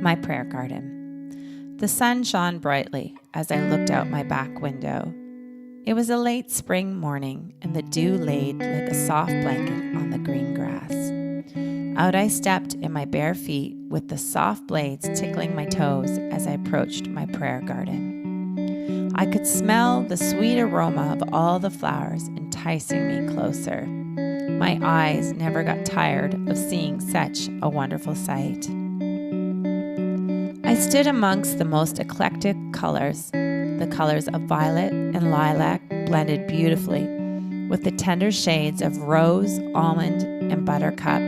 My prayer garden. The sun shone brightly as I looked out my back window. It was a late spring morning, and the dew laid like a soft blanket on the green grass. Out I stepped in my bare feet with the soft blades tickling my toes as I approached my prayer garden. I could smell the sweet aroma of all the flowers enticing me closer. My eyes never got tired of seeing such a wonderful sight. I stood amongst the most eclectic colors. The colors of violet and lilac blended beautifully with the tender shades of rose, almond, and buttercup.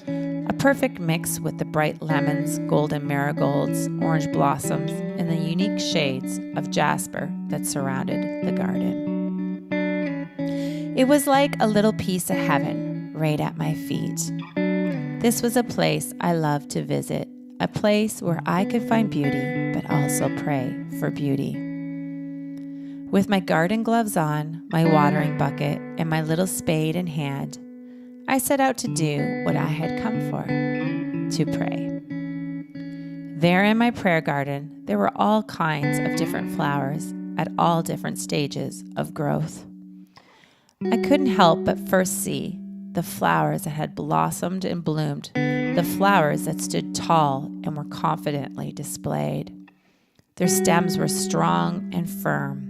A perfect mix with the bright lemons, golden marigolds, orange blossoms, and the unique shades of jasper that surrounded the garden. It was like a little piece of heaven right at my feet. This was a place I loved to visit, a place where I could find beauty, but also pray for beauty. With my garden gloves on, my watering bucket, and my little spade in hand, I set out to do what I had come for, to pray. There in my prayer garden, there were all kinds of different flowers at all different stages of growth. I couldn't help but first see the flowers that had blossomed and bloomed, the flowers that stood tall and were confidently displayed. Their stems were strong and firm.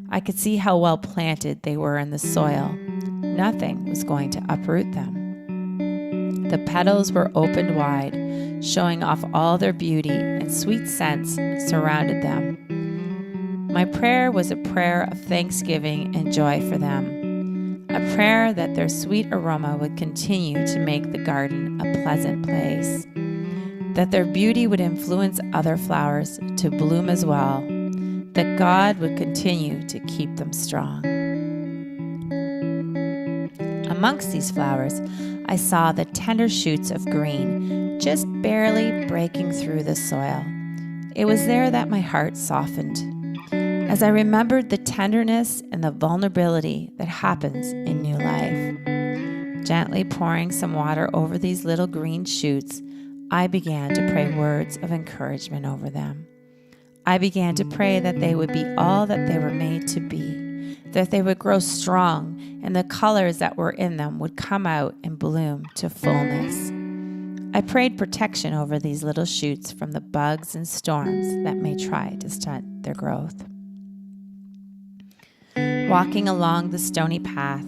I could see how well planted they were in the soil. Nothing was going to uproot them. The petals were opened wide, showing off all their beauty, and sweet scents surrounded them. My prayer was a prayer of thanksgiving and joy for them. A prayer that their sweet aroma would continue to make the garden a pleasant place, that their beauty would influence other flowers to bloom as well, that God would continue to keep them strong. Amongst these flowers, I saw the tender shoots of green just barely breaking through the soil. It was there that my heart softened, as I remembered the tenderness and the vulnerability that happens in new life. Gently pouring some water over these little green shoots, I began to pray words of encouragement over them. I began to pray that they would be all that they were made to be, that they would grow strong, and the colors that were in them would come out and bloom to fullness. I prayed protection over these little shoots from the bugs and storms that may try to stunt their growth. Walking along the stony path,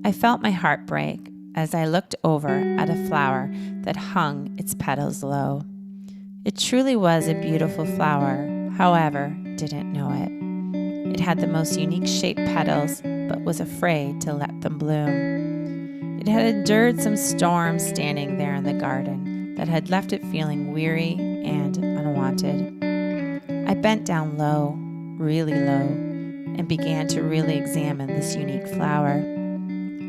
I felt my heart break as I looked over at a flower that hung its petals low. It truly was a beautiful flower, however, didn't know it. It had the most unique shaped petals, but was afraid to let them bloom. It had endured some storms standing there in the garden that had left it feeling weary and unwanted. I bent down low, really low, and began to really examine this unique flower.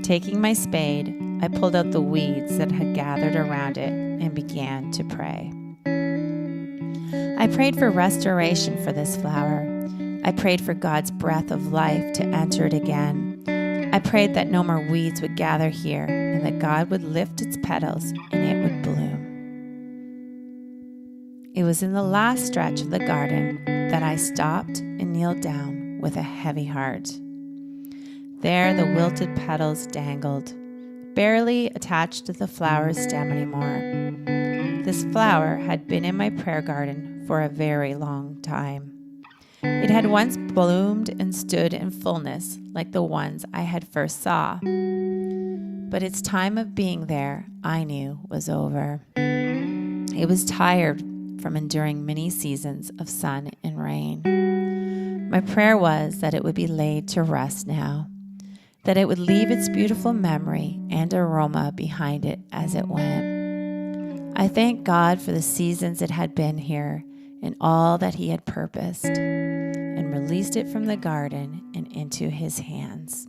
Taking my spade, I pulled out the weeds that had gathered around it and began to pray. I prayed for restoration for this flower. I prayed for God's breath of life to enter it again. I prayed that no more weeds would gather here and that God would lift its petals and it would bloom. It was in the last stretch of the garden that I stopped and kneeled down with a heavy heart. There the wilted petals dangled, barely attached to the flower's stem anymore. This flower had been in my prayer garden for a very long time. It had once bloomed and stood in fullness like the ones I had first saw. But its time of being there, I knew, was over. It was tired from enduring many seasons of sun and rain. My prayer was that it would be laid to rest now, that it would leave its beautiful memory and aroma behind it as it went. I thank God for the seasons it had been here and all that He had purposed, and released it from the garden and into His hands.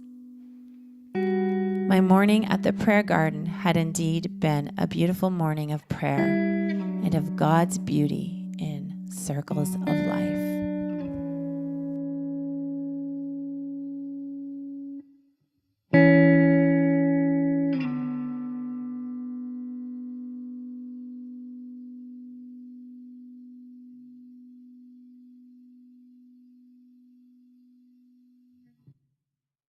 My morning at the prayer garden had indeed been a beautiful morning of prayer and of God's beauty in circles of light.